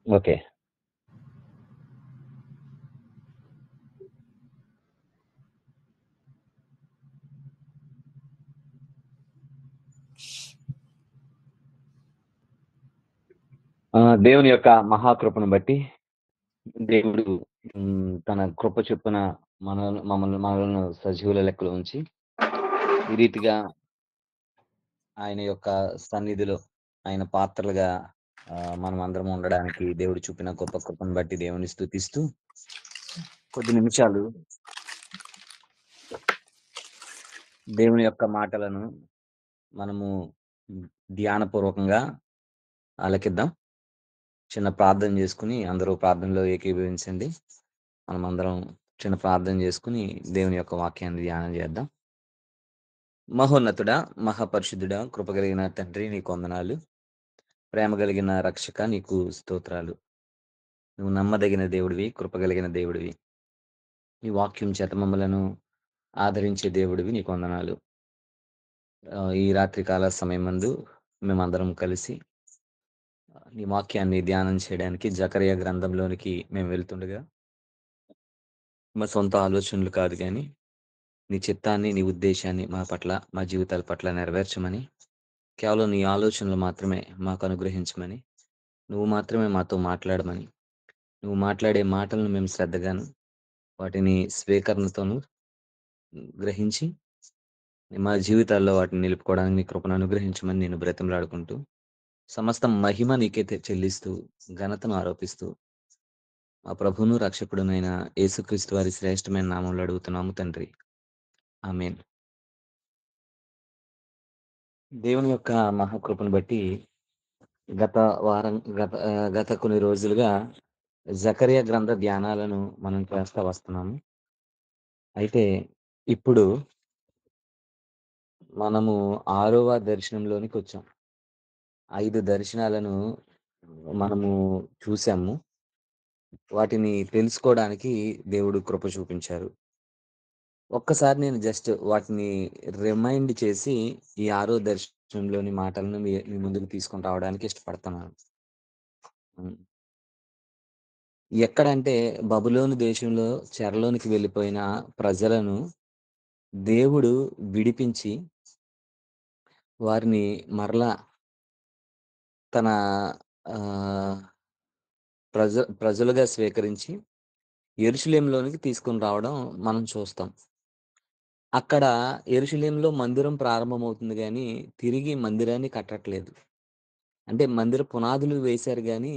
Okay. దేవుని యొక్క మహాకృపను బట్టి దేవుడు తన కృప చొప్పున మనలను సజీవుల లెక్కలో ఉంచి, ఈ రీతిగా ఆయన యొక్క సన్నిధిలో ఆయన పాత్రలుగా మనమందరం ఉండడానికి దేవుడు చూపిన గొప్ప కృపను బట్టి దేవుని స్తుతిస్తూ, కొద్ది నిమిషాలు దేవుని యొక్క మాటలను మనము ధ్యానపూర్వకంగా ఆలకిద్దాం. చిన్న ప్రార్థన చేసుకొని, అందరూ ప్రార్థనలో ఏకీభవించండి. మనమందరం చిన్న ప్రార్థన చేసుకొని, దేవుని యొక్క వాక్యాన్ని ధ్యానం చేద్దాం. మహోన్నతుడా, మహాపరిశుద్ధుడా, కృప కలిగిన తండ్రి నీకు వందనాలు. ప్రేమ కలిగిన రక్షక నీకు స్తోత్రాలు. నువ్వు నమ్మదగిన దేవుడివి, కృప కలిగిన దేవుడివి. నీ వాక్యం చేత మమ్మలను ఆదరించే దేవుడివి నీకు వందనాలు. ఈ రాత్రి కాల సమయమందు మేమందరం కలిసి నీ వాక్యాన్ని ధ్యానం చేయడానికి జకరియా గ్రంథంలోనికి మేము వెళ్తుండగా, మా సొంత ఆలోచనలు కాదు గానీ, నీ చిత్తాన్ని, నీ ఉద్దేశాన్ని మా పట్ల, మా జీవితాల పట్ల నెరవేర్చమని, కేవలం నీ ఆలోచనలు మాత్రమే మాకు అనుగ్రహించమని, నువ్వు మాత్రమే మాతో మాట్లాడమని, నువ్వు మాట్లాడే మాటలను మేము శ్రద్ధగాను, వాటిని స్వీకరణతోను గ్రహించి, మా జీవితాల్లో వాటిని నిలుపుకోవడానికి నీ కృపను అనుగ్రహించమని నేను బ్రతిమలాడుకుంటూ, సమస్త మహిమ నీకే చెల్లిస్తూ, ఘనతను ఆరోపిస్తూ, మా ప్రభువును, రక్షకుడునైన యేసుక్రీస్తు వారి శ్రేష్టమైన నామంలో అడుగుతున్నాము తండ్రి. ఆమేన్. దేవుని యొక్క మహాకృపను బట్టి గత గత కొన్ని రోజులుగా జకరియా గ్రంథ ధ్యానాలను మనం చేస్తా వస్తున్నాము. అయితే ఇప్పుడు మనము 6వ దర్శనంలోనికొచ్చాం. 5 దర్శనాలను మనము చూసాము. వాటిని తెలుసుకోవడానికి దేవుడు కృప చూపించారు. ఒక్కసారి నేను జస్ట్ వాటిని రిమైండ్ చేసి ఈ 6వ దర్శనంలోని మాటలను మీ ముందుకు తీసుకొని రావడానికి ఇష్టపడుతున్నాను. హ్మ్. ఎక్కడంటే బబులోను దేశంలో చెరలోనికి వెళ్ళిపోయిన ప్రజలను దేవుడు విడిపించి వారిని మరలా తన ఆహ్, ప్రజలుగా స్వీకరించి యెరూషలేములోనికి తీసుకొని రావడం మనం చూస్తాం. అక్కడ యెరూషలేములో మందిరం ప్రారంభమవుతుంది గానీ, తిరిగి మందిరాన్ని కట్టట్లేదు. అంటే మందిర పునాదులు వేశారు గానీ,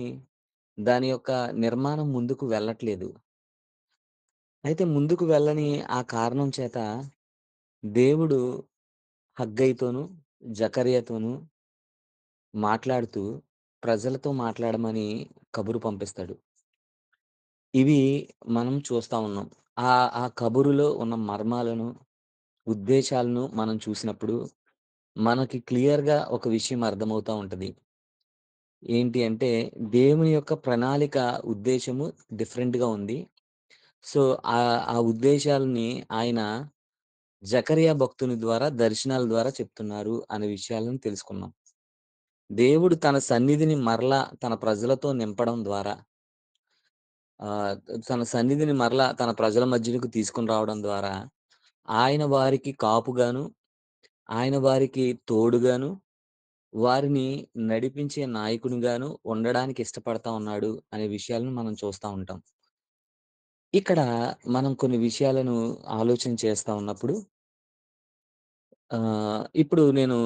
దాని యొక్క నిర్మాణం ముందుకు వెళ్ళట్లేదు. అయితే ముందుకు వెళ్ళని ఆ కారణం చేత దేవుడు హగ్గయితోనూ, జకర్యాతోనూ మాట్లాడుతూ ప్రజలతో మాట్లాడమని కబురు పంపిస్తాడు. ఇవి మనం చూస్తా ఉన్నాం. ఆ కబురులో ఉన్న మర్మాలను, ఉద్దేశాలను మనం చూసినప్పుడు మనకి క్లియర్‌గా ఒక విషయం అర్థమవుతా ఉంటది. ఏంటి అంటే దేవుని యొక్క ప్రణాళిక ఉద్దేశ్యము డిఫరెంట్‌గా ఉంది. సో, ఆ ఉద్దేశాలని ఆయన జకరియా భక్తుని ద్వారా దర్శనాల ద్వారా చెప్తున్నారు అనే విషయాలను తెలుసుకున్నాం. దేవుడు తన సన్నిధిని మరలా తన ప్రజలతో నింపడం ద్వారా ఆహ్, తన సన్నిధిని మరలా తన ప్రజల మధ్యలోకి తీసుకొని రావడం ద్వారా ఆయన వారికి కాపుగాను, ఆయన వారికి తోడుగాను, వారిని నడిపించే నాయకునిగాను ఉండడానికి ఇష్టపడతా ఉన్నాడు అనే విషయాలను మనం చూస్తా ఉంటాం. ఇక్కడ మనం కొన్ని విషయాలను ఆలోచన చేస్తా ఉన్నప్పుడు ఇప్పుడు నేను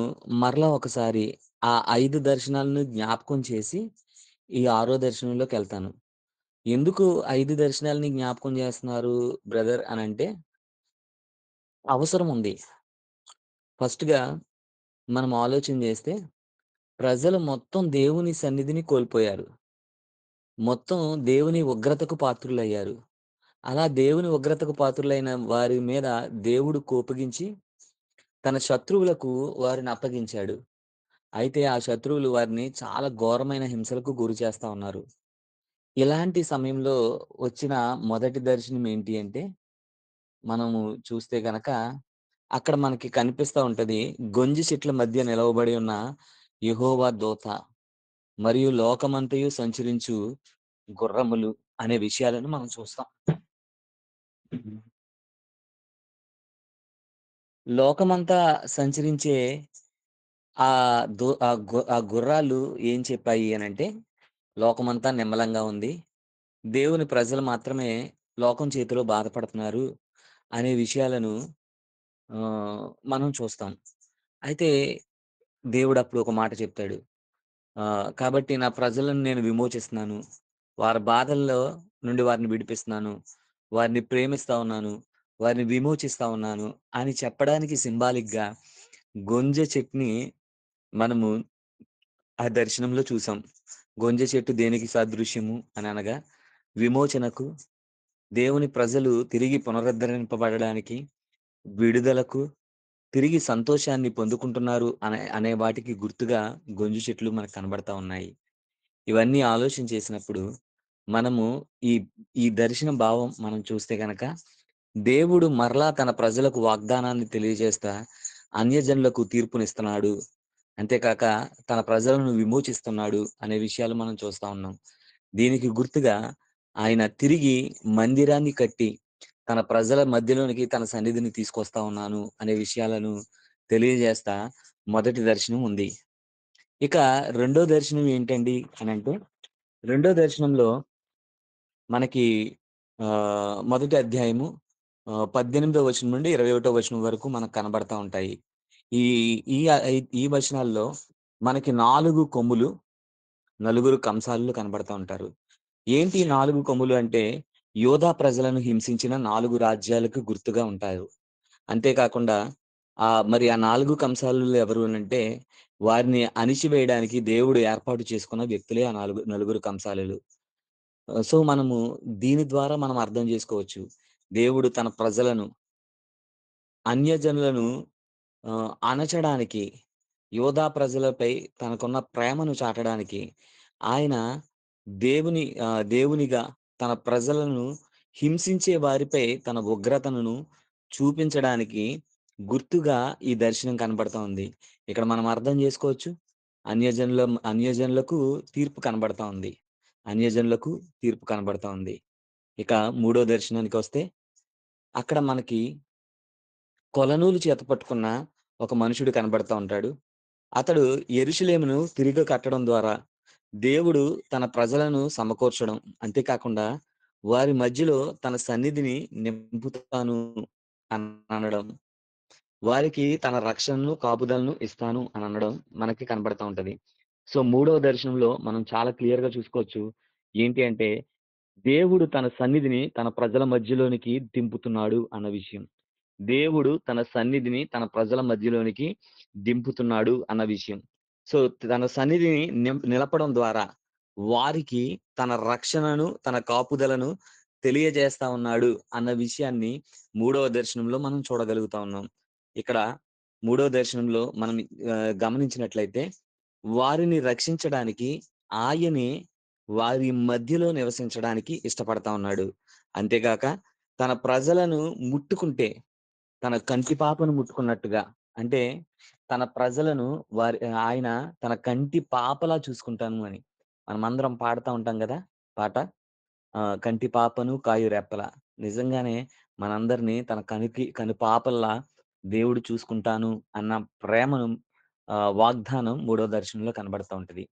మరలా ఒకసారి ఆ 5 దర్శనాలను జ్ఞాపకం చేసి ఈ ఆరో దర్శనంలోకెళ్తాను. ఎందుకు 5 దర్శనాలని జ్ఞాపకం చేస్తున్నారు బ్రదర్ అనంటే అవసరం ఉంది. ఫస్ట్‌గా మనం ఆలోచన చేస్తే ప్రజలు మొత్తం దేవుని సన్నిధిని కోల్పోయారు. మొత్తం దేవుని ఉగ్రతకు పాత్రులయ్యారు. అలా దేవుని ఉగ్రతకు పాత్రులైన వారి మీద దేవుడు కోపగించి తన శత్రువులకు వారిని అప్పగించాడు. అయితే ఆ శత్రువులు వారిని చాలా ఘోరమైన హింసలకు గురి చేస్తా ఉన్నారు. ఇలాంటి సమయంలో వచ్చిన మొదటి దర్శనం ఏంటి అంటే, మనము చూస్తే గనక అక్కడ మనకి కనిపిస్తా ఉంటది. గొంజి చెట్ల మధ్య నిలవబడి ఉన్న యెహోవా దూత మరియు లోకమంతయు సంచరించు గుర్రములు అనే విషయాలను మనం చూస్తాం. లోకమంతా సంచరించే ఆ గుర్రాలు ఏం చెప్పాయి అనంటే, లోకమంతా నిమ్మలంగా ఉంది. దేవుని ప్రజలు మాత్రమే లోకం చేతిలో బాధపడుతున్నారు అనే విషయాలను మనం చూస్తాం. అయితే దేవుడప్పుడు ఒక మాట చెప్తాడు. కాబట్టి నా ప్రజలను నేను విమోచిస్తున్నాను. వారి బాధల్లో నుండి వారిని విడిపిస్తున్నాను. వారిని ప్రేమిస్తా ఉన్నాను. వారిని విమోచిస్తా ఉన్నాను అని చెప్పడానికి సింబాలిక్‌గా గొంజె చెట్టుని మనము ఆ దర్శనంలో చూసాం. గొంజె చెట్టు దేనికి సాదృశ్యము అని అనగా విమోచనకు, దేవుని ప్రజలు తిరిగి పునరుద్ధరింపబడడానికి, విడుదలకు, తిరిగి సంతోషాన్ని పొందుకుంటున్నారు అనే వాటికి గుర్తుగా గొంజు చెట్లు మనకు కనబడతా ఉన్నాయి. ఇవన్నీ ఆలోచన చేసినప్పుడు మనము ఈ ఈ దర్శన భావం మనం చూస్తే గనక, దేవుడు మరలా తన ప్రజలకు వాగ్దానాన్ని తెలియజేస్తా అన్యజనులకు తీర్పునిస్తున్నాడు. అంతేకాక తన ప్రజలను విమోచిస్తున్నాడు అనే విషయాలు మనం చూస్తా ఉన్నాం. దీనికి గుర్తుగా ఆయన తిరిగి మందిరాన్ని కట్టి తన ప్రజల మధ్యలోనికి తన సన్నిధిని తీసుకొస్తా ఉన్నాను అనే విషయాలను తెలియజేస్తా మొదటి దర్శనం ఉంది. ఇక రెండో దర్శనం ఏంటండి అనంటే, రెండో దర్శనంలో మనకి మొదటి అధ్యాయము 18వ వచనం నుండి 21వ వచనం వరకు మనకు కనబడతా ఉంటాయి. ఈ ఈ ఈ వచనాల్లో మనకి 4 కొమ్ములు, నలుగురు కంసాలులు కనబడతా ఉంటారు. ఏంటి ఈ 4 కొమ్ములు అంటే, యోధా ప్రజలను హింసించిన 4 రాజ్యాలకు గుర్తుగా ఉంటారు. అంతేకాకుండా మరి ఆ 4 కంసాలులు ఎవరు అనంటే, వారిని అణిచివేయడానికి దేవుడు ఏర్పాటు చేసుకున్న వ్యక్తులే ఆ నలుగురు కంసాలులు. సో, మనము దీని ద్వారా మనం అర్థం చేసుకోవచ్చు. దేవుడు తన ప్రజలను, అన్యజనులను అణచడానికి, యోధా ప్రజలపై తనకున్న ప్రేమను చాటడానికి, ఆయన దేవునిగా తన ప్రజలను హింసించే వారిపై తన ఉగ్రతను చూపించడానికి గుర్తుగా ఈ దర్శనం కనబడతా ఉంది. ఇక్కడ మనం అర్థం చేసుకోవచ్చు. అన్యజనుల అన్యజనులకు తీర్పు కనబడతా ఉంది. అన్యజనులకు తీర్పు కనబడతా ఉంది. ఇక మూడో దర్శనానికొస్తే, అక్కడ మనకి కొలనూలు చేత పట్టుకున్న ఒక మనుషుడు కనబడతా ఉంటాడు. అతడు యెరూషలేమును తిరిగి కట్టడం ద్వారా దేవుడు తన ప్రజలను సమకూర్చడం, అంతేకాకుండా వారి మధ్యలో తన సన్నిధిని నింపుతాను అననడం, వారికి తన రక్షణను, కాపుదలను ఇస్తాను అననడం మనకి కనబడతా ఉంటది. సో, మూడవ దర్శనంలో మనం చాలా క్లియర్‌గా చూసుకోవచ్చు. ఏంటి అంటే, దేవుడు తన సన్నిధిని తన ప్రజల మధ్యలోనికి దింపుతున్నాడు అన్న విషయం. దేవుడు తన సన్నిధిని తన ప్రజల మధ్యలోనికి దింపుతున్నాడు అన్న విషయం. సో, తన సన్నిధిని నిలపడం ద్వారా వారికి తన రక్షణను, తన కాపుదలను తెలియజేస్తా ఉన్నాడు అన్న విషయాన్ని మూడవ దర్శనంలో మనం చూడగలుగుతా ఉన్నాం. ఇక్కడ మూడో దర్శనంలో మనం గమనించినట్లయితే, వారిని రక్షించడానికి ఆయనే వారి మధ్యలో నివసించడానికి ఇష్టపడతా ఉన్నాడు. అంతేగాక తన ప్రజలను ముట్టుకుంటే తన కంటి పాపను ముట్టుకున్నట్టుగా, అంటే తన ప్రజలను ఆయన తన కంటి పాపలా చూసుకుంటాను అని. మనమందరం పాడుతా ఉంటాం గదా! పాట. కంటి పాపను కాయు రెప్పల. నిజంగానే మనందరిని తన కనుపాపల్లా దేవుడు చూసుకుంటాను అన్న ప్రేమను వాగ్దానం మూడో దర్శనంలో కనబడతా ఉంటది.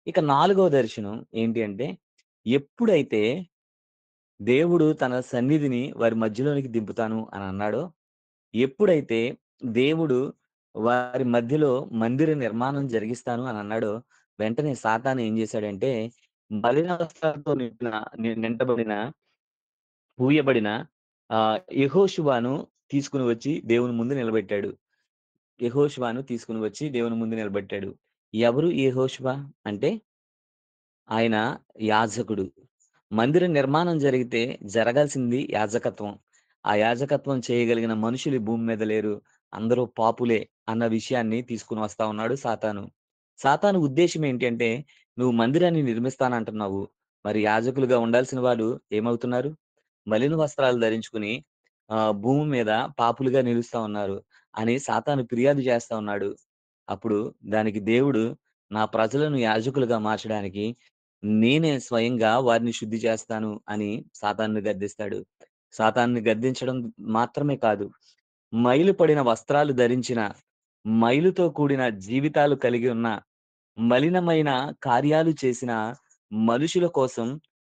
ఇక నాలుగో దర్శనం ఏంటి అంటే, ఎప్పుడైతే దేవుడు తన సన్నిధిని వారి మధ్యలోనికి దింపుతాను అని అన్నాడో, ఎప్పుడైతే దేవుడు వారి మధ్యలో మందిర నిర్మాణం జరిగిస్తాను అని అన్నాడో, వెంటనే సాతాను ఏం చేశాడంటే, మలిన వస్త్రాలతో నింపబడిన, పూయబడిన యెహోషువను తీసుకొని వచ్చి దేవుని ముందు నిలబెట్టాడు. యెహోషువను తీసుకొని వచ్చి దేవుని ముందు నిలబెట్టాడు. ఎవరు యెహోషువ అంటే, ఆయన యాజకుడు. మందిర నిర్మాణం జరిగితే జరగాల్సింది యాజకత్వం. ఆ యాజకత్వం చేయగలిగిన మనుషులు ఈ భూమి మీద లేరు. అందరూ పాపులే అన్న విషయాన్ని తీసుకొని వస్తా ఉన్నాడు సాతాను. సాతాను ఉద్దేశ్యం ఏంటి అంటే, నువ్వు మందిరాన్ని నిర్మిస్తానంటున్నావు. మరి యాజకులుగా ఉండాల్సిన వాడు ఏమవుతున్నారు? మలిన వస్త్రాలు ధరించుకొని భూమి మీద పాపులుగా నిలుస్తా ఉన్నారు అని సాతాను ఫిర్యాదు చేస్తా ఉన్నాడు. అప్పుడు దానికి దేవుడు, నా ప్రజలను యాజకులుగా మార్చడానికి నేనే స్వయంగా వారిని శుద్ధి చేస్తాను అని సాతానుని గద్దిస్తాడు. సాతానుని గద్దించడం మాత్రమే కాదు, మైలు పడిన వస్త్రాలు ధరించిన, మైలుతో కూడిన జీవితాలు కలిగి ఉన్న, మలినమైన కార్యాలు చేసిన మనుషుల కోసం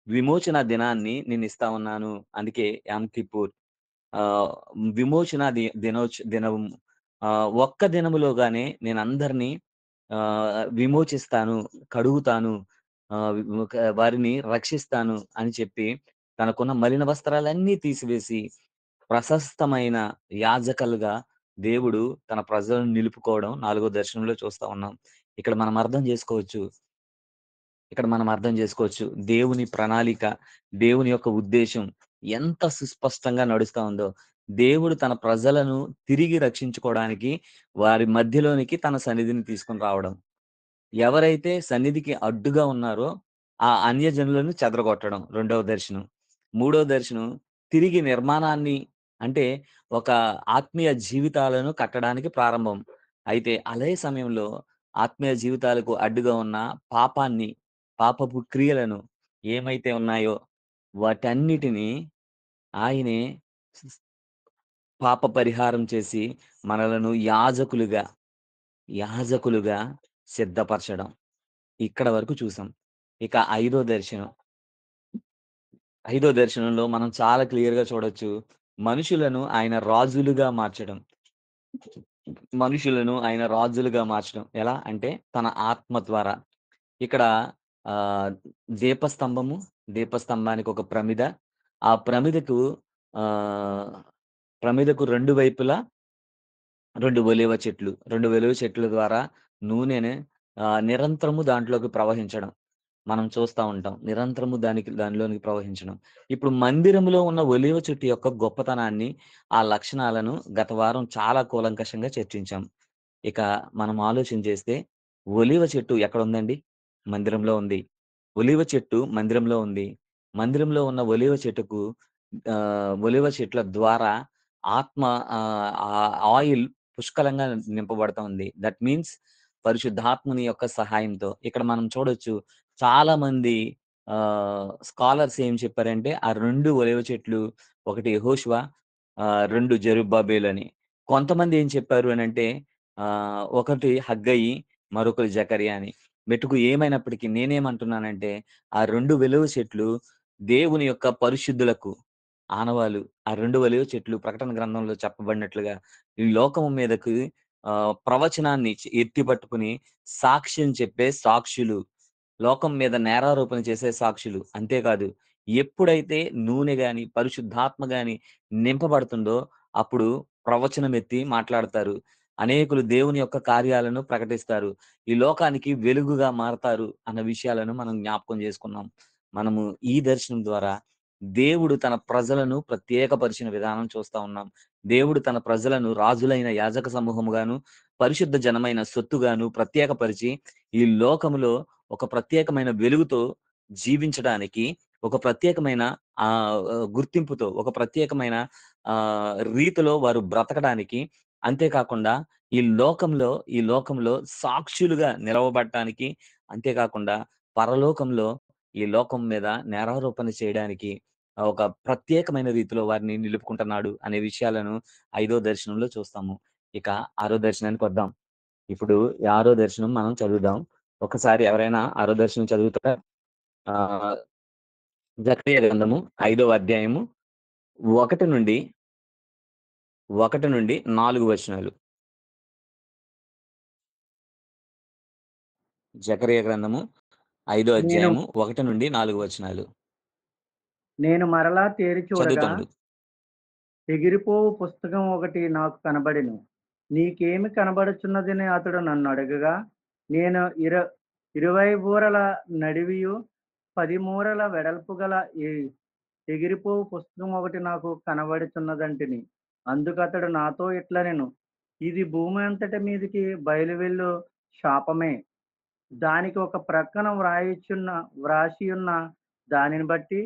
విమోచన దినాన్ని నేనిస్తా ఉన్నాను. అందుకే యామ్ కిప్పూర్. ఆహ్, విమోచన దినం. ఒక్క దినములోగానే నేనందరిని విమోచిస్తాను, కడుగుతాను, వారిని రక్షిస్తాను అని చెప్పి, తనకున్న మలిన వస్త్రాలన్నీ తీసివేసి, ప్రశస్తమైన యాజకులుగా దేవుడు తన ప్రజలను నిలుపుకోవడం 4 దర్శనంలో చూస్తా ఉన్నాం. ఇక్కడ మనం అర్థం జేసుకోవచ్చు. ఇక్కడ మనం అర్థం జేసుకోవచ్చు. దేవుని ప్రణాళిక, దేవుని యొక్క ఉద్దేశ్యం ఎంత సుస్పష్టంగా నడుస్తా ఉందో. దేవుడు తన ప్రజలను తిరిగి రక్షించుకోవడానికి వారి మధ్యలోనికి తన సన్నిధిని తీసుకొని రావడం. ఎవరైతే సన్నిధికి అడ్డుగా ఉన్నారో, ఆ అన్యజనులను చెదరగొట్టడం రెండవ దర్శనం. మూడో దర్శనం తిరిగి నిర్మాణాన్ని, అంటే ఒక ఆత్మీయ జీవితాలను కట్టడానికి ప్రారంభం. అయితే అదే సమయంలో ఆత్మీయ జీవితాలకు అడ్డుగా ఉన్న పాపాన్ని, పాపపు క్రియలను ఏమైతే ఉన్నాయో వాటన్నిటిని ఆయనే స్ పాప పరిహారం చేసి మనలను యాజకులుగా సిద్ధపరచడం. ఇక్కడ వరకు చూసాం. ఇక ఐదో దర్శనంలో మనం చాలా క్లియర్‌గా చూడొచ్చు. మనుషులను ఆయన రాజులుగా మార్చడం. ఎలా అంటే తన ఆత్మ ద్వారా. ఇక్కడ ఆహ్, దీపస్తంభము, దీపస్తంభానికి ఒక ప్రమిద. ఆ ఆహ్, ప్రమిదకు 2 వైపులా 2 ఒలీవ చెట్లు. 2 ఒలీవ చెట్ల ద్వారా నూనెని నిరంతరము దాంట్లోకి ప్రవహించడం. మనం చూస్తా ఉంటాం. నిరంతరము దానిలోనికి ప్రవహించడం. ఇప్పుడు మందిరంలో ఉన్న ఒలీవ చెట్టు యొక్క గొప్పతనాన్ని, ఆ లక్షణాలను గత వారం చాలా కూలంకషంగా చర్చించాం. ఇక మనం ఆలోచన చేస్తే ఒలీవ చెట్టు ఎక్కడుందండి? మందిరంలో ఉంది. ఒలీవ చెట్టు మందిరంలో ఉంది. మందిరంలో ఉన్న ఒలీవ చెట్టుకు ఒలీవ చెట్ల ద్వారా ఆత్మ ఆయిల్ పుష్కలంగా నింపబడతా ఉంది. దట్ మీన్స్ పరిశుద్ధాత్మని యొక్క సహాయంతో. ఇక్కడ మనం చూడొచ్చు, చాలా మంది స్కాలర్స్ ఏం చెప్పారంటే, ఆ 2 ఒలీవ చెట్లు, ఒకటి యెహోషువ, 2 జెరుబ్బాబెల్ అని. కొంతమంది ఏం చెప్పారు అనంటే, ఒకటి హగ్గయి, మరొకరు జకర్యా అని. మెట్టుకు ఏమైనప్పటికీ నేనేమంటున్నానంటే, ఆ 2 ఒలీవ చెట్లు దేవుని యొక్క పరిశుద్ధులకు ఆనవాలు. ఆ 2 ఒలీవ చెట్లు ప్రకటన గ్రంథంలో చెప్పబడినట్లుగా ఈ లోకము మీదకి ప్రవచనాన్ని ఎత్తి పట్టుకుని సాక్ష్యం చెప్పే సాక్షులు. లోకం మీద నేరారోపణ చేసే సాక్షులు. అంతేకాదు, ఎప్పుడైతే నూనె గాని, పరిశుద్ధాత్మ గాని నింపబడుతుందో అప్పుడు ప్రవచనం ఎత్తి మాట్లాడతారు. అనేకులు దేవుని యొక్క కార్యాలను ప్రకటిస్తారు. ఈ లోకానికి వెలుగుగా మారతారు అన్న విషయాలను మనం జ్ఞాపకం చేసుకున్నాం. మనము ఈ దర్శనం ద్వారా దేవుడు తన ప్రజలను ప్రత్యేకపరిచిన విధానం చూస్తా ఉన్నాం. దేవుడు తన ప్రజలను రాజులైన యాజక సమూహముగాను, పరిశుద్ధ జనమైన సొత్తుగాను ప్రత్యేకపరిచి, ఈ లోకములో ఒక ప్రత్యేకమైన వెలుగుతో జీవించడానికి, ఒక ప్రత్యేకమైన గుర్తింపుతో, ఒక ప్రత్యేకమైన రీతిలో వారు బ్రతకడానికి, అంతేకాకుండా ఈ లోకంలో సాక్షులుగా నిలవబడటానికి, అంతేకాకుండా పరలోకంలో ఈ లోకం మీద నేరారోపణ చేయడానికి ఒక ప్రత్యేకమైన రీతిలో వారిని నిలుపుకుంటున్నాడు అనే విషయాలను ఐదో దర్శనంలో చూస్తాము. ఇక ఆరో దర్శనానికొద్దాం. ఇప్పుడు ఈ ఆరో దర్శనం మనం చదువుదాం. ఒకసారి ఎవరైనా ఆరో దర్శనం చదువుతారా? ఆహ్, జకర్యా గ్రంథము 5వ అధ్యాయము 1 నుండి 4 వచనాలు. జకర్యా గ్రంథము 5 నేను అధ్యాయము 1-4 వచనాలు. నేను మరలా తేరి చదువు చూడగా తమ్ముడు. ఎగిరిపోవు పుస్తకం ఒకటి నాకు కనబడెను. నీకేమి కనబడుచున్నదని అతడు నన్నడగగా, నేను ఇరువై బూరల నడివియు 10 మూరల వెడల్పు గల ఎగిరిపోవు పుస్తకం ఒకటి నాకు కనబడుచున్నదంటిని. అందుకతడు నాతో ఇట్లనెను, ఇది భూమి అంతటి మీదికి బయలువెళ్ళు శాపమే. దానికి ఒక ప్రక్కన వ్రాసియున్న దానిని బట్టి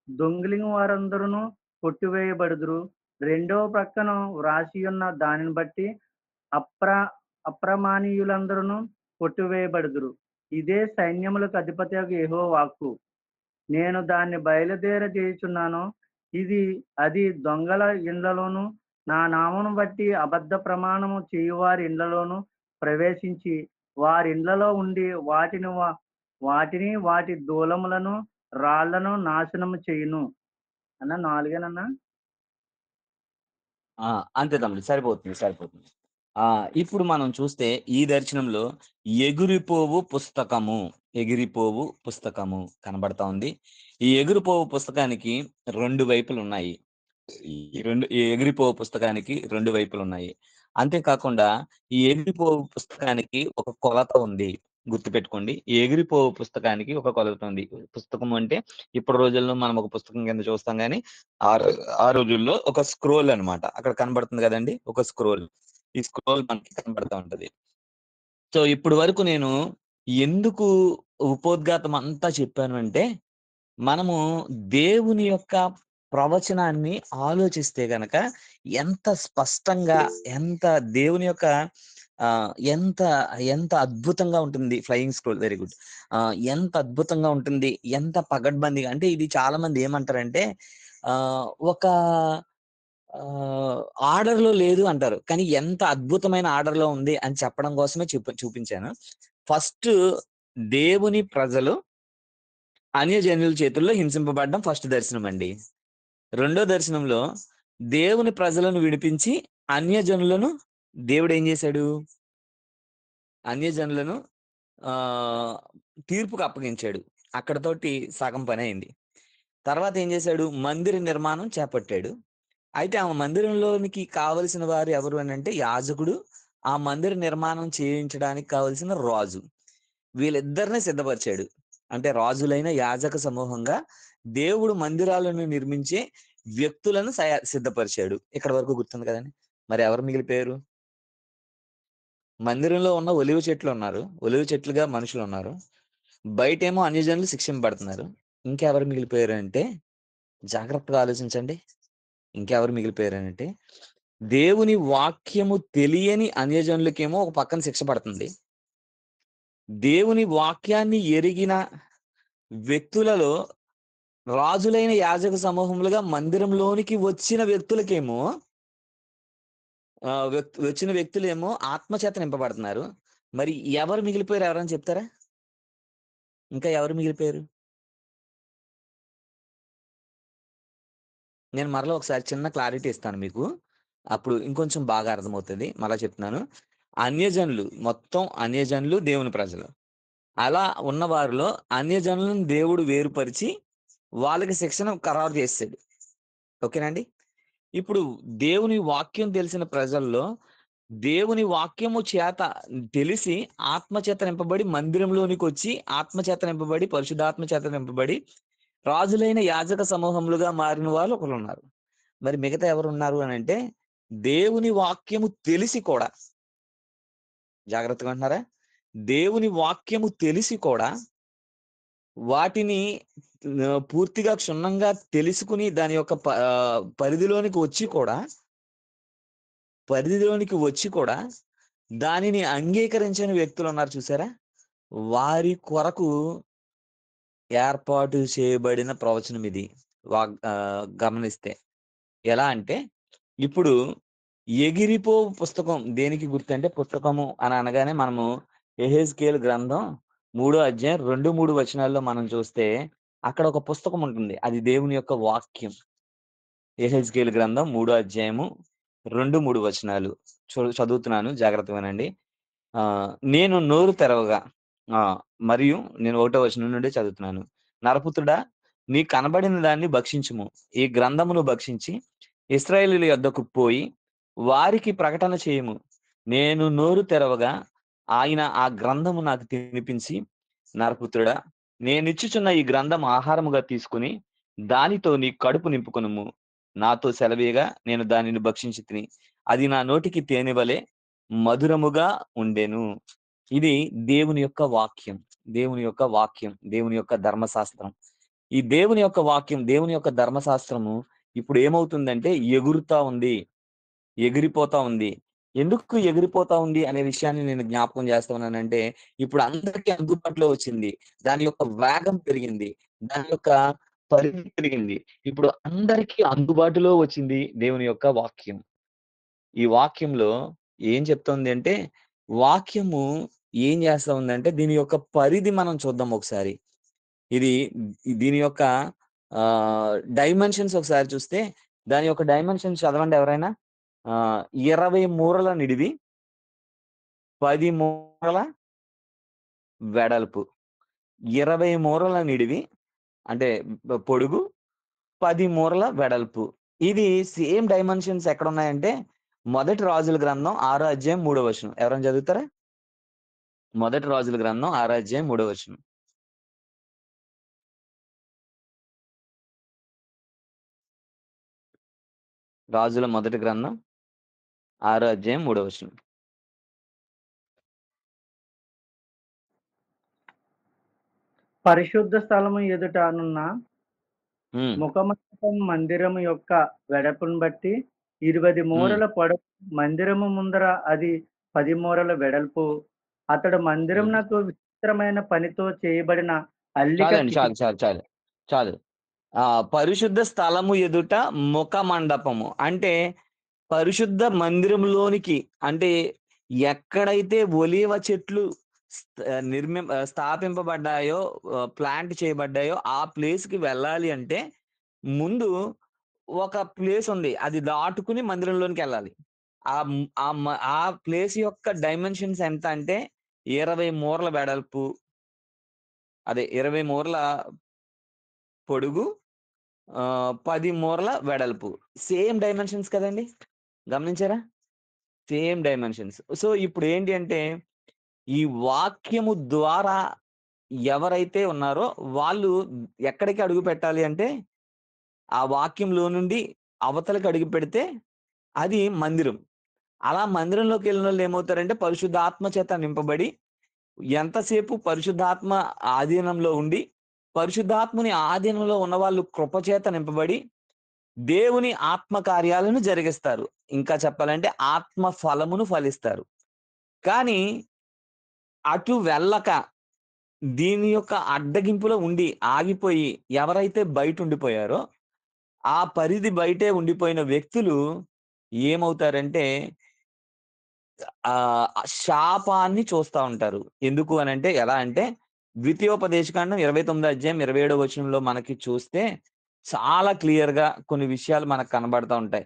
దొంగిలిన వారందరును కొట్టివేయబడుదురు. రెండవ ప్రక్కన వ్రాసియున్న దానిని బట్టి అప్ర అప్రమాణీయులందరును కొట్టివేయబడుదురు. ఇదే సైన్యములకు అధిపతియగు యెహోవా వాక్కు. నేను దాన్ని బయలుదేరజేయుచున్నాను. అది దొంగల ఇండ్లలోను, నా నామమును బట్టి అబద్ధ ప్రమాణము చేయువారి ఇండ్లలోను ప్రవేశించి, వారిండ్లలో ఉండి వాటిని వాటి దూలములను, రాళ్లను నాశనము చేయును. అన్న 4 ఆ! అంతే తమ్ముడు. సరిపోతుంది. ఇప్పుడు మనం చూస్తే ఈ దర్శనంలో ఎగిరిపోవు పుస్తకము కనబడతా ఉంది. ఈ ఎగిరిపోవు పుస్తకానికి 2 వైపులున్నాయి. ఈ ఎగిరిపోవు పుస్తకానికి 2 వైపులున్నాయి. అంతేకాకుండా ఈ ఎగిరిపోవు పుస్తకానికి ఒక కొలత ఉంది. గుర్తుపెట్టుకోండి. ఈ ఎగిరిపోవు పుస్తకానికి ఒక కొలత ఉంది. పుస్తకం అంటే ఇప్పటి రోజుల్లో మనం ఒక పుస్తకం కింద చూస్తాం గానీ, ఆ రో ఆ రోజుల్లో ఒక స్క్రోల్ అన్నమాట. అక్కడ కనబడుతుంది గదండీ! ఒక స్క్రోల్. ఈ స్క్రోల్ మనకి కనబడతా ఉంటది. సో, ఇప్పటి వరకు నేను ఎందుకు ఉపోద్ఘాతం అంతా చెప్పాను అంటే, మనము దేవుని యొక్క ప్రవచనాన్ని ఆలోచిస్తే గనక ఎంత స్పష్టంగా, ఎంత దేవుని యొక్క ఎంత ఎంత అద్భుతంగా ఉంటుంది. Flying scroll very good. ఎంత అద్భుతంగా ఉంటుంది. ఎంత పగడ్బందీగా అంటే ఇది చాలా మంది ఏమంటారంటే ఒక ఆహ్, ఆర్డర్‌లో లేదు అంటారు. కానీ ఎంత అద్భుతమైన ఆర్డర్‌లో ఉంది అని చెప్పడం కోసమే చూపించాను. ఫస్టు దేవుని ప్రజలు అన్యజనుల చేతుల్లో హింసింపబడడం ఫస్ట్ దర్శనమండి. రెండో దర్శనంలో దేవుని ప్రజలను విడిపించి అన్యజనులను దేవుడేం జేశాడు? అన్యజనులను ఆహ్, తీర్పుకు అప్పగించాడు. అక్కడితోటి సగం పనయింది. తర్వాత ఏం జేశాడు? మందిర నిర్మాణం చేపట్టాడు. అయితే ఆ మందిరంలోనికి కావలసిన వారు ఎవరు అనంటే యాజకుడు, ఆ మందిర నిర్మాణం చేయించడానికి కావాల్సిన రాజు. వీళ్ళిద్దరిని సిద్ధపరిచాడు. అంటే రాజులైన యాజక సమూహంగా దేవుడు మందిరాలను నిర్మించే వ్యక్తులను సిద్ధపరిచాడు. ఇక్కడి వరకు గుర్తుంది కదండీ! మరి ఎవరు మిగిలిపోయారు? మందిరంలో ఉన్న ఒలివ చెట్లున్నారు. ఒలివ చెట్లుగా మనుషులున్నారు. బయటేమో అన్యజనులు శిక్షింపబడుతున్నారు. ఇంకెవరు మిగిలిపోయారంటే జాగ్రత్తగా ఆలోచించండి. ఇంకెవరు మిగిలిపోయారనంటే దేవుని వాక్యము తెలియని అన్యజనులకేమో ఒక పక్కన శిక్ష పడుతుంది. దేవుని వాక్యాన్ని ఎరిగిన వ్యక్తులలో రాజులైన యాజక సమూహములుగా మందిరంలోనికి వచ్చిన వ్యక్తులకేమో వచ్చిన వ్యక్తులేమో ఆత్మచేత నింపబడుతున్నారు. మరి ఎవరు మిగిలిపోయారు ఎవరైనా చెప్తారా? ఇంకా ఎవరు మిగిలిపోయారు? నేను మరలా ఒకసారి చిన్న క్లారిటీ ఇస్తాను మీకు. అప్పుడు ఇంకొంచెం బాగా అర్థమవుతది. మరలా చెప్తున్నాను. మొత్తం అన్యజనులు దేవుని ప్రజలు. అలా ఉన్న వారిలో అన్యజనులను దేవుడు వేరుపరిచి వాళ్ళకి శిక్షను ఖరారు చేసాడు. ఓకేనండి. ఇప్పుడు దేవుని వాక్యం తెలిసిన ప్రజల్లో దేవుని వాక్యము చేత తెలిసి ఆత్మచేత నింపబడి మందిరంలోనికొచ్చి ఆత్మచేత నింపబడి పరిశుద్ధాత్మ చేత నింపబడి రాజులైన యాజక సమూహములుగా మారిన వాళ్ళు ఒకరున్నారు. మరి మిగతా ఎవరున్నారు అనంటే దేవుని వాక్యము తెలిసి కూడా జాగ్రత్తగా ఉంటున్నారా? దేవుని వాక్యము తెలిసి కూడా వాటిని పూర్తిగా క్షుణ్ణంగా తెలుసుకొని దాని యొక్క పరిధిలోనికి వచ్చి కూడా దానిని అంగీకరించని వ్యక్తులున్నారు చూసారా? వారి కొరకు ఏర్పాటు చేయబడిన ప్రవచనం ఇది. గమనిస్తే. ఎలా అంటే ఇప్పుడు ఎగిరిపోవు పుస్తకం దేనికి గుర్తంటే పుస్తకము అని అనగానే మనము యెహెజ్కేలు గ్రంథం 3 అధ్యాయం 2, 3 వచనాల్లో మనం చూస్తే అక్కడ ఒక పుస్తకం ఉంటుంది. అది దేవుని యొక్క వాక్యం. యెహెజ్కేలు గ్రంథం 3 అధ్యాయము 2, 3 వచనాలు. చదువుతున్నాను జాగ్రత్తగా వినండి. నేను నోరు తెరవగా మరియు నేను 1వ వచనం నుండి చదువుతున్నాను. నరపుత్రుడా నీకు కనబడిన దాన్ని భక్షించుము. ఈ గ్రంథమును భక్షించి ఇశ్రాయేలీయుల యొద్దకు పోయి వారికి ప్రకటన చేయుము. నేను నోరు తెరవగా ఆయన ఆ గ్రంథము నాకు తినిపించి, నరపుత్రుడా నేనిచ్చుచున్న ఈ గ్రంథం ఆహారముగా తీసుకుని దానితో నీ కడుపు నింపుకొనుము. నాతో సెలవీయగా నేను దానిని భక్షించితిని. అది నా నోటికి తేనె వలె మధురముగా ఉండెను. ఇది దేవుని యొక్క వాక్యం. దేవుని యొక్క వాక్యం. దేవుని యొక్క ధర్మశాస్త్రం. ఈ దేవుని యొక్క వాక్యం, దేవుని యొక్క ధర్మశాస్త్రము ఇప్పుడు ఏమవుతుందంటే ఎగురుతా ఉంది. ఎగిరిపోతా ఉంది. ఎందుకు ఎగిరిపోతా ఉంది అనే విషయాన్ని నేను జ్ఞాపకం చేస్తా ఉన్నానంటే, ఇప్పుడు అందరికీ అందుబాటులో వచ్చింది. దాని యొక్క వేగం పెరిగింది. దాని యొక్క పరిధి పెరిగింది. ఇప్పుడు అందరికీ అందుబాటులో వచ్చింది దేవుని యొక్క వాక్యం. ఈ వాక్యంలో ఏం చెప్తోంది అంటే, వాక్యము ఏం చేస్తా ఉందంటే, దీని యొక్క పరిధి మనం చూద్దాం ఒకసారి. ఇది దీని యొక్క డైమెన్షన్స్ ఒకసారి చూస్తే, దాని యొక్క డైమెన్షన్స్ చదవండి ఎవరైనా. 20 మూరల నిడివి, 10 మూరల వెడల్పు. 20 మూరల నిడివి అంటే పొడుగు, 10 మూరల వెడల్పు. ఇది సేమ్ డైమెన్షన్స్ ఎక్కడున్నాయంటే, మొదటి రాజుల గ్రంథం 6 అధ్యాయం 3 వచనం. ఎవరైనా చదువుతారా? మొదటి రాజుల గ్రంథం 6 అధ్యాయం 3 వచనం. రాజుల మొదటి గ్రంథం 6 అధ్యాయం 3 వచనం. పరిశుద్ధ స్థలము ఎదుటనున్న హ్మ్. ముఖమండపం మందిరము యొక్క వెడల్పును బట్టి 20 హ్మ్. మూరల పొడవు, మందిరము ముందర అది 10 మూరల వెడల్పు. అతడు హ్మ్. మందిరమునకు విచిత్రమైన పనితో చేయబడిన అల్లిక చాలండి. చాలు. పరిశుద్ధ స్థలము ఎదుట ముఖ మండపము. అంటే పరిశుద్ధ మందిరంలోనికి, అంటే ఎక్కడైతే ఒలీవ చెట్లు స్థాపింపబడ్డాయో, ప్లాంట్ చేయబడ్డాయో ఆ ప్లేస్‌కి వెళ్ళాలి అంటే, ముందు ఒక ప్లేస్ ఉంది. అది దాటుకుని మందిరంలోనికెళ్ళాలి. ఆ ప్లేస్ యొక్క డైమెన్షన్స్ ఎంత అంటే 20 మూరల వెడల్పు, అదే 20 మూరల పొడుగు, 10 మూరల వెడల్పు. సేమ్ డైమెన్షన్స్ కదండీ! గమనించారా? Same dimensions. సో, ఇప్పుడేంటి అంటే, ఈ వాక్యము ద్వారా ఎవరైతే ఉన్నారో వాళ్ళు ఎక్కడికి అడుగు పెట్టాలి అంటే, ఆ వాక్యంలో నుండి అవతలకి అడుగు పెడితే అది మందిరం. అలా మందిరంలోకెళ్ళినోళ్ళు ఏమవుతారంటే పరిశుద్ధాత్మ చేత నింపబడి, ఎంతసేపు పరిశుద్ధాత్మ ఆధీనంలో ఉండి, పరిశుద్ధాత్మని ఆధీనంలో ఉన్నవాళ్ళు కృప చేత నింపబడి, దేవుని ఆత్మ కార్యాలను జరిగిస్తారు. ఇంకా చెప్పాలంటే ఆత్మ ఫలమును ఫలిస్తారు. కానీ అటు వెళ్ళక, దీని యొక్క అడ్డగింపులో ఉండి ఆగిపోయి ఎవరైతే బయటుండిపోయారో, ఆ పరిధి బయటే ఉండిపోయిన వ్యక్తులు ఏమవుతారంటే శాపాన్ని చూస్తా ఉంటారు. ఎందుకు అనంటే ఎలా అంటే, ద్వితీయోపదేశకాండం 29 అధ్యాయం 27 వచనంలో మనకి చూస్తే చాలా క్లియర్‌గా కొన్ని విషయాలు మనకు కనబడతా ఉంటాయి.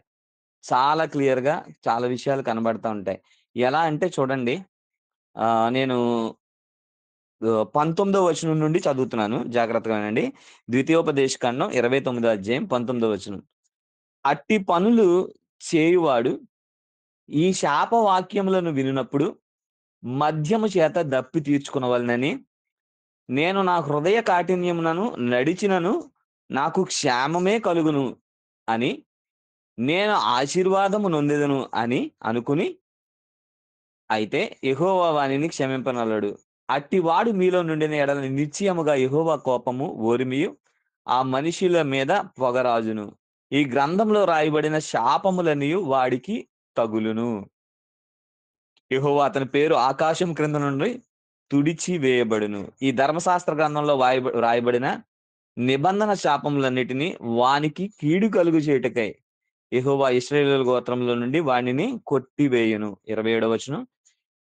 చాలా క్లియర్‌గా చాలా విషయాలు కనబడతా ఉంటాయి. ఎలా అంటే చూడండి, నేను 19వ వచనం నుండి చదువుతున్నాను. జాగ్రత్తగా వినండి. ద్వితీయోపదేశకాండం 29 అధ్యాయం 19వ వచనం. అట్టి పనులు చేయువాడు ఈ శాపవాక్యములను వినినప్పుడు మద్యము చేత దప్పి తీర్చుకొనవలెనని, నేను నా హృదయ కాఠిన్యమునను నడిచినను నాకు క్షేమమే కలుగును అని, నేను ఆశీర్వాదము నొందెదను అని అనుకుని, అయితే యెహోవా వానిని క్షమింపనొల్లడు. అట్టివాడు మీలో నుండిన ఎడల నిశ్చయముగా యెహోవా కోపము ఓరిమియు ఆ మనుషుల మీద పొగరాజును. ఈ గ్రంథంలో రాయబడిన శాపములన్నీయు వాడికి తగులును. యెహోవా అతని పేరు ఆకాశం క్రింద నుండి తుడిచి వేయబడును. ఈ ధర్మశాస్త్ర గ్రంథంలో రాయబడిన నిబంధన శాపములన్నిటిని వానికి కీడు కలుగు చేయుటకై యెహోవా ఇశ్రాయేలు గోత్రంలో నుండి వానిని కొట్టివేయును. 27వ వచనం.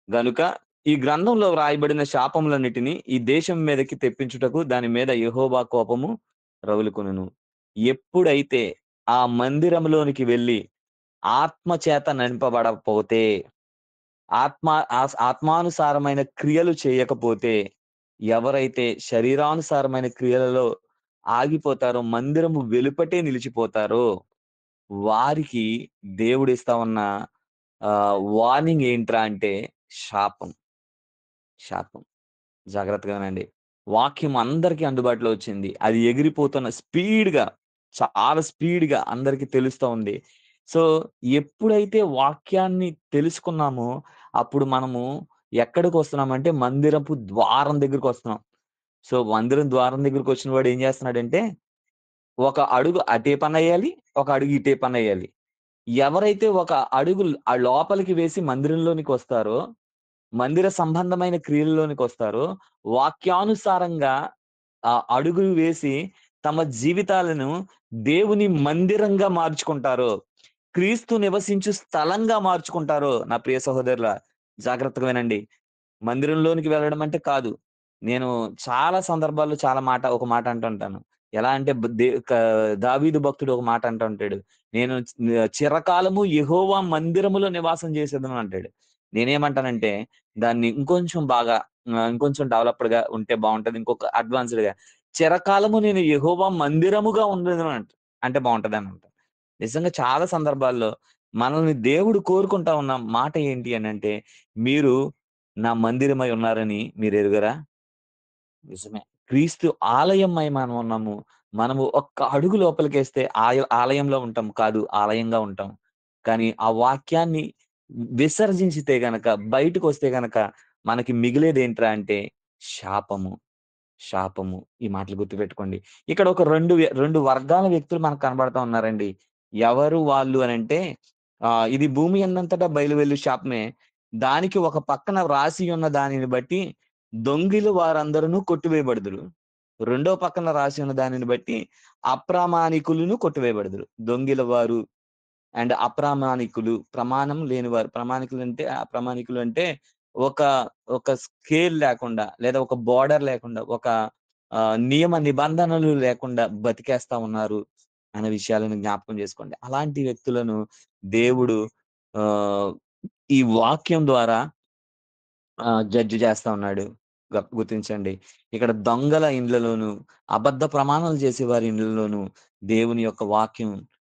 గనుక ఈ గ్రంథంలో వ్రాయబడిన శాపములన్నిటిని ఈ దేశం మీదకి తెప్పించుటకు దాని మీద యెహోవా కోపము రగులుకొనును. ఎప్పుడైతే ఆ మందిరంలోనికి వెళ్లి ఆత్మ చేత నింపబడకపోతే, ఆత్మానుసారమైన క్రియలు చేయకపోతే, ఎవరైతే శరీరానుసారమైన క్రియలలో ఆగిపోతారో, మందిరము వెలుపటే నిలిచిపోతారో, వారికి దేవుడిస్తా ఉన్న వార్నింగ్ ఏంట్రా అంటే శాపం. శాపం. జాగ్రత్తగా వినండి. వాక్యం అందరికి అందుబాటులో వచ్చింది. అది ఎగిరిపోతున్న స్పీడ్‌గా, చాలా స్పీడ్‌గా అందరికి తెలుస్తా ఉంది. సో, ఎప్పుడైతే వాక్యాన్ని తెలుసుకున్నామో, అప్పుడు మనము ఎక్కడికొస్తున్నామంటే మందిరపు ద్వారం దగ్గరికొస్తున్నాం. సో, మందిరం ద్వారం దగ్గరికొచ్చిన వాడు ఏం చేస్తున్నాడంటే, ఒక అడుగు అటే పనెయ్యాలి, ఒక అడుగు ఇటే పనెయ్యాలి. ఎవరైతే ఒక అడుగు ఆ లోపలికి వేసి మందిరంలోనికొస్తారో, మందిర సంబంధమైన క్రియల్లోనికొస్తారో, వాక్యానుసారంగా అడుగులు వేసి తమ జీవితాలను దేవుని మందిరంగా మార్చుకుంటారో, క్రీస్తు నివసించు స్థలంగా మార్చుకుంటారో నా ప్రియ సహోదరులా జాగ్రత్తగా వినండి. మందిరంలోనికి వెళ్ళడం అంటే కాదు. నేను చాలా సందర్భాల్లో ఒక మాట అంటుంటాను. ఎలా అంటే బ్ దే క దావీదు భక్తుడు ఒక మాట అంటుంటాడు. నేను చిరకాలము యెహోవా మందిరములో నివాసం చేసేదను అంటాడు. నేనేమంటానంటే దాన్ని ఇంకొంచెం బాగా ఇంకొంచెం డెవలప్డ్‌గా ఉంటే బావుంటది. ఇంకొక అడ్వాన్స్‌డ్‌గా చిరకాలము నేను యెహోవా మందిరముగా ఉండెదను అంటే బావుంటదని అంటాను. నిజంగా చాలా సందర్భాల్లో మనల్ని దేవుడు కోరుకుంటా ఉన్న మాట ఏంటి అనంటే, మీరు నా మందిరమై ఉన్నారని మీరెరుగరా? నిజమే. క్రీస్తు ఆలయమై మనమున్నాము. మనము ఒక్క అడుగు లోపలికేస్తే ఆలయంలో ఉంటాం కాదు, ఆలయంగా ఉంటాం. కానీ ఆ వాక్యాన్ని విసర్జించితే గనక, బయటకొస్తే గనక మనకి మిగిలేదేంట్రా అంటే శాపము. శాపము. ఈ మాటలు గుర్తుపెట్టుకోండి. ఇక్కడ ఒక 2 వర్గాల వ్యక్తులు మనకు కనబడతా ఉన్నారండి. ఎవరు వాళ్ళు అనంటే ఇది భూమి యందంతటా బయలు వెళ్ళు శాపమే. దానికి ఒక పక్కన రాసి ఉన్న దానిని బట్టి దొంగిలు వారందరును కొట్టివేయబడుదురు. రెండో పక్కన రాసి ఉన్న దానిని బట్టి అప్రామాణికులను కొట్టివేయబడుదురు. దొంగిల వారు అండ్ అప్రామాణికులు, ప్రమాణం లేనివారు. ప్రమాణికులంటే అప్రామాణికులు అంటే ఒక, ఒక స్కేల్ లేకుండా లేదా ఒక బోర్డర్ లేకుండా ఒక నియమ నిబంధనలు లేకుండా బతికేస్తా ఉన్నారు అనే విషయాలను జ్ఞాపకం చేసుకోండి. అలాంటి వ్యక్తులను దేవుడు ఆహ్, ఈ వాక్యం ద్వారా జడ్జ్ చేస్తా ఉన్నాడు. గుర్తించండి. ఇక్కడ దొంగల ఇండ్లలోను, అబద్ధ ప్రమాణాలు చేసేవారి ఇండ్లలోను దేవుని యొక్క వాక్యం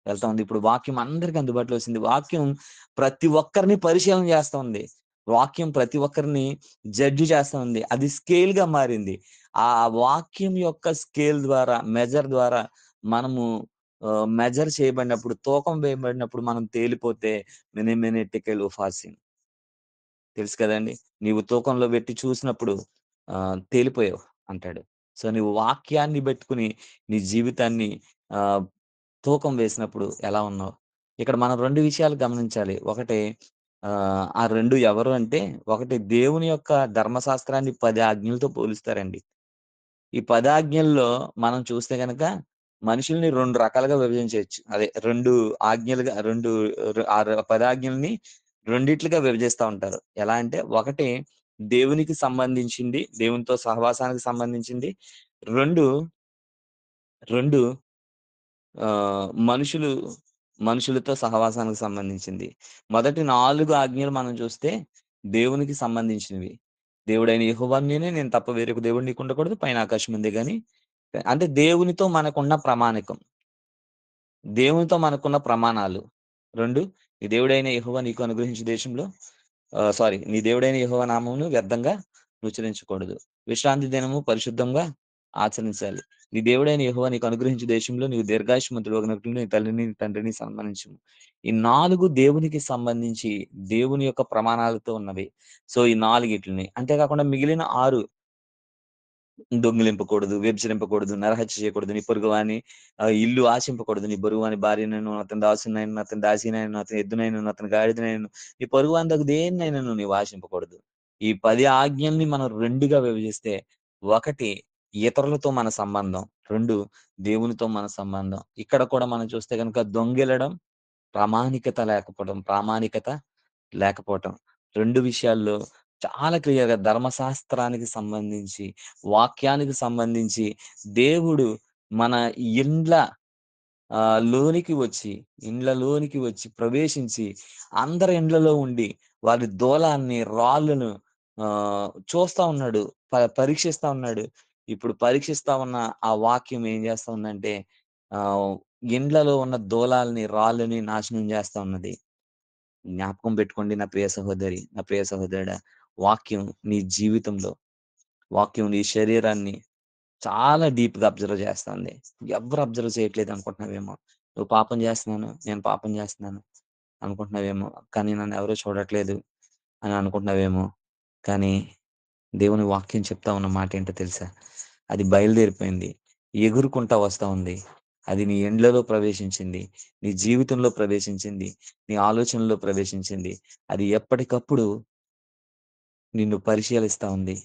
వెళ్తా ఉంది. ఇప్పుడు వాక్యం అందరికి అందుబాటులో వచ్చింది. వాక్యం ప్రతి ఒక్కరిని పరిశీలన చేస్తా ఉంది. వాక్యం ప్రతి ఒక్కరిని జడ్జ్ చేస్తా ఉంది. అది స్కేల్‌గా మారింది. ఆ వాక్యం యొక్క స్కేల్ ద్వారా, మెజర్ ద్వారా మనము మెజర్ చేయబడినప్పుడు, తూకం వేయబడినప్పుడు మనం తేలిపోతే మెనే మెనే టెకెల్ ఉఫాసిన్. తెలుసు కదండీ! నీవు తూకంలో పెట్టి చూసినప్పుడు తేలిపోయావు అంటాడు. సో, నువ్వు వాక్యాన్ని బెట్టుకొని నీ జీవితాన్ని ఆహ్, తూకం వేసినప్పుడు ఎలా ఉన్నావు? ఇక్కడ మనం 2 విషయాలు గమనించాలి. ఒకటి ఆ 2 ఎవరు అంటే, ఒకటి దేవుని యొక్క ధర్మశాస్త్రాన్ని 10 ఆజ్ఞలతో పోలుస్తారండి. ఈ 10 ఆజ్ఞల్లో మనం చూస్తే గనక మనుషుల్ని 2 రకాలుగా విభజించొచ్చు. అదే 2 ఆజ్ఞలుగా 2 10 ఆజ్ఞల్ని రెండిట్లుగా విభజిస్తా ఉంటారు. ఎలా అంటే ఒకటి దేవునికి సంబంధించింది, దేవునితో సహవాసానికి సంబంధించింది. 2, 2 మనుషులు మనుషులతో సహవాసానికి సంబంధించింది. మొదటి 4 ఆజ్ఞలు మనం చూస్తే దేవునికి సంబంధించినవి. దేవుడైన యెహోవా నేనే, నేను తప్ప వేరొక దేవుడు నీకుండకూడదు. పైన ఆకాశం ఉందే గాని అంటే దేవునితో మనకున్న ప్రమాణికం. దేవునితో మనకున్న ప్రమాణాలు. 2 నీ దేవుడైన యెహోవా నీకు అనుగ్రహించు దేశంలో నీ దేవుడైన యెహోవా నామమును వ్యర్థంగా నుచ్చరించకూడదు. విశ్రాంతి దినము పరిశుద్ధంగా ఆచరించాలి. నీ దేవుడైన యెహోవా నీకు అనుగ్రహించు దేశంలో నీవు దీర్ఘాయుష్మంతుడగునట్లు నీ తల్లిని, నీ తండ్రిని సన్మానించుము. ఈ 4 దేవునికి సంబంధించి దేవుని యొక్క ప్రమాణాలతో ఉన్నవి. సో, ఈ 4 అంతేకాకుండా మిగిలిన 6 దొంగిలింపకూడదు, వ్యభిచరింపకూడదు, నరహత్య చేయకూడదు, నీ పొరుగువాని ఇల్లు ఆశింపకూడదు, నీ పొరుగువాని భార్యనైనను, అతని దాసునైనను, అతని దాసినైనను, అతని ఎద్దునైనను, అతని గాడిదనైనను, నీ పొరుగువానిదగు దేనినైనను నీవు ఆశింపకూడదు. ఈ 10 ఆజ్ఞల్ని మనం 2గా విభజిస్తే, ఒకటి ఇతరులతో మన సంబంధం, 2 దేవునితో మన సంబంధం. ఇక్కడ కూడా మనం చూస్తే గనుక దొంగిలడం, ప్రామాణికత లేకపోవటం. 2 విషయాల్లో చాలా క్లియర్‌గా ధర్మశాస్త్రానికి సంబంధించి, వాక్యానికి సంబంధించి దేవుడు మన ఇండ్ల ఇండ్లలోనికి వచ్చి ప్రవేశించి, అందరి ఇండ్లలో ఉండి, వారి దూలాన్ని, రాళ్ళను చూస్తా ఉన్నాడు. పరీక్షిస్తా ఉన్నాడు. ఇప్పుడు పరీక్షిస్తా ఉన్న ఆ వాక్యం ఏం చేస్తా ఉందంటే, ఆహ్, ఇండ్లలో ఉన్న దూలాల్ని, రాళ్ళని నాశనం చేస్తా ఉన్నది. జ్ఞాపకం పెట్టుకోండి నా ప్రియ సహోదరి, నా ప్రియ సహోదరుడా. వాక్యం నీ జీవితంలో, వాక్యం నీ శరీరాన్ని చాలా డీప్‌గా అబ్జర్వ్ చేస్తుంది. ఎవ్వరు అబ్జర్వ్ చేయట్లేదు అనుకుంటున్నావేమో. నువ్వు పాపం చేస్తున్నాను, నేను పాపం చేస్తున్నాను అనుకుంటున్నావేమో. కానీ నన్నెవరు చూడట్లేదు అని అనుకుంటున్నావేమో. కానీ దేవుని వాక్యం చెప్తా ఉన్న మాటేంటో తెలుసా? అది బయలుదేరిపోయింది. ఎగురుకుంటా వస్తా ఉంది. అది నీ ఇండ్లలో ప్రవేశించింది, నీ జీవితంలో ప్రవేశించింది, నీ ఆలోచనలో ప్రవేశించింది. అది ఎప్పటికప్పుడు నిన్ను పరిశీలిస్తా ఉంది,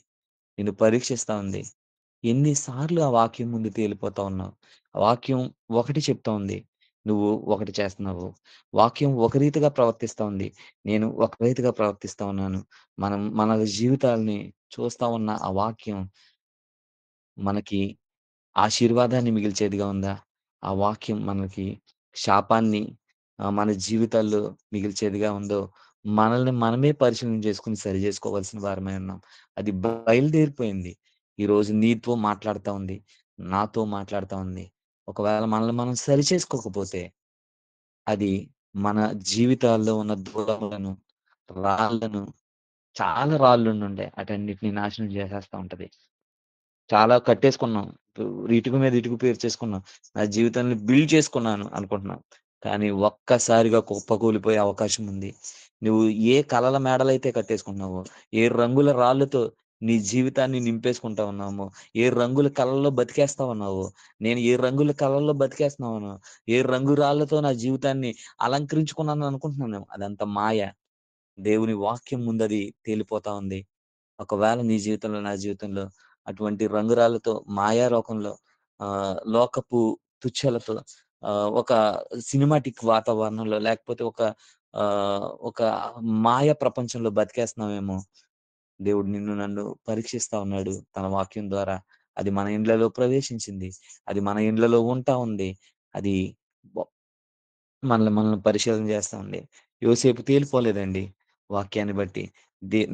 నిన్ను పరీక్షిస్తా ఉంది. ఎన్నిసార్లు ఆ వాక్యం ముందు తేలిపోతా ఉన్నావు. ఆ వాక్యం ఒకటి చెప్తా ఉంది, నువ్వు ఒకటి చేస్తున్నావు. వాక్యం ఒక రీతిగా ప్రవర్తిస్తా ఉంది, నేను ఒక రీతిగా ప్రవర్తిస్తా ఉన్నాను. మన జీవితాల్ని చూస్తా ఉన్న ఆ వాక్యం మనకి ఆశీర్వాదాన్ని మిగిల్చేదిగా ఉందా? ఆ వాక్యం మనకి శాపాన్ని మన జీవితాల్లో మిగిల్చేదిగా ఉందో, మనల్ని మనమే పరిశీలన చేసుకొని సరి జేసుకోవాల్సిన వారమై ఉన్నాం. అది బయలుదేరిపోయింది. ఈరోజు నీతో మాట్లాడుతా ఉంది, నాతో మాట్లాడుతా ఉంది. ఒకవేళ మనల్ని మనం సరి చేసుకోకపోతే, అది మన జీవితాల్లో ఉన్న దూలములను, రాళ్ళను, చాలా రాళ్ళుండుంటాయి. ఆటన్నిటిని నాశనం చేసేస్తా ఉంటది. చాలా కట్టేసుకున్నాం. ఇటుక మీద ఇటుక పేర్చేసుకున్నాం. నా జీవితాన్ని బిల్డ్ చేసుకున్నాను అనుకుంటున్నాం. కానీ ఒక్కసారిగా కుప్పకూలిపోయే అవకాశం ఉంది. నువ్వు ఏ కలల మేడలైతే కట్టేసుకుంటున్నావో, ఏ రంగుల రాళ్ళతో నీ జీవితాన్ని నింపేసుకుంటా ఉన్నామో, ఏ రంగుల కలల్లో బతికేస్తా ఉన్నావో, నేను ఏ రంగుల కలల్లో బతికేస్తున్నానో, ఏ రంగు రాళ్ళతో నా జీవితాన్ని అలంకరించుకున్నాను అనుకుంటున్నాను, అదంతా మాయ. దేవుని వాక్యం ముందది తేలిపోతా ఉంది. ఒకవేళ నీ జీవితంలో, నా జీవితంలో అటువంటి రంగురాళ్ళతో, మాయాలోకంలో లోకపు తుచ్చలతో ఒక సినిమాటిక్ వాతావరణంలో లేకపోతే ఒక మాయ ప్రపంచంలో బతికేస్తున్నామేమో. దేవుడు నిన్ను నన్ను పరీక్షిస్తా ఉన్నాడు తన వాక్యం ద్వారా. అది మన ఇండ్లలో ప్రవేశించింది. అది మన ఇండ్లలో ఉంటా ఉంది. అది బ మనల్ని పరిశీలన చేస్తా ఉంది. యోసేపు తేలిపోలేదండి వాక్యాన్ని బట్టి.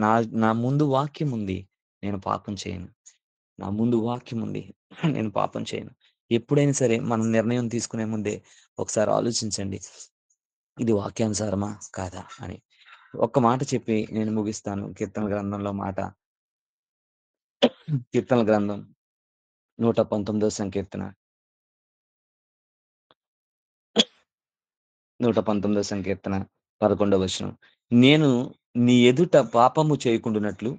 నా నా ముందు వాక్యం ఉంది, నేను పాపం చేయను. నా ముందు వాక్యం ఉంది, నేను పాపం చేయను. ఎప్పుడైనా సరే మనం నిర్ణయం తీసుకునే ముందే ఒకసారి ఆలోచించండి. ఇది వాక్యానుసారమా? కాదా? అని. ఒక్క మాట చెప్పి నేను ముగిస్తాను. కీర్తనల గ్రంథంలో మాట. కీర్తనల గ్రంథం 119 సంకీర్తన. 119 సంకీర్తన 11 వచనం. నేను నీ ఎదుట పాపము చేయకుండునట్లు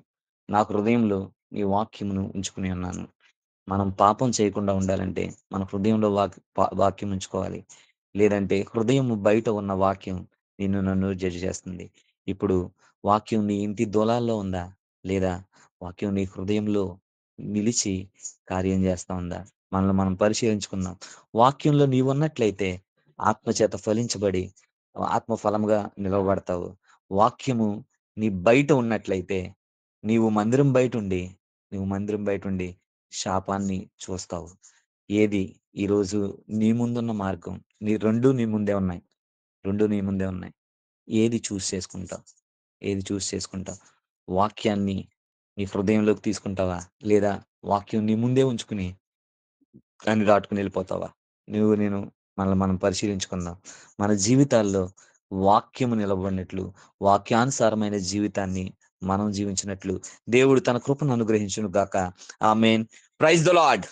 నా హృదయంలో నీ వాక్యమును ఉంచుకుని ఉన్నాను. మనం పాపం చేయకుండా ఉండాలంటే మన హృదయంలో వాక్యం ఉంచుకోవాలి. లేదంటే హృదయం బయట ఉన్న వాక్యం నిన్ను నన్ను జడ్జ్ చేస్తుంది. ఇప్పుడు వాక్యం నీ ఇంటి దొలాల్లో ఉందా? లేదా వాక్యం నీ హృదయంలో నిలిచి కార్యం చేస్తా ఉందా? మనల్ని మనం పరిశీలించుకుందాం. వాక్యంలో నీవున్నట్లయితే ఆత్మచేత ఫలించబడి ఆత్మ ఫలముగా నిలవబడతావు. వాక్యము నీ బయట ఉన్నట్లయితే నీవు మందిరం బయటుండి శాపాన్ని చూస్తావు. ఏది ఈరోజు నీ ముందున్న మార్గం? నీ ముందే ఉన్నాయి. 2 నీ ముందే ఉన్నాయి. ఏది చేసుకుంటావు? ఏది చేసుకుంటావు? వాక్యాన్ని నీ హృదయంలోకి తీసుకుంటావా? లేదా వాక్యం నీ ముందే ఉంచుకుని దాన్ని దాటుకొని వెళ్ళిపోతావా? నేను మనల్ని మనం పరిశీలించుకుందాం. మన జీవితాల్లో వాక్యము నిలబడినట్లు, వాక్యానుసారమైన జీవితాన్ని మనం జీవించినట్లు దేవుడు తన కృపను అనుగ్రహించును గాక. ఆమేన్. Praise the lord.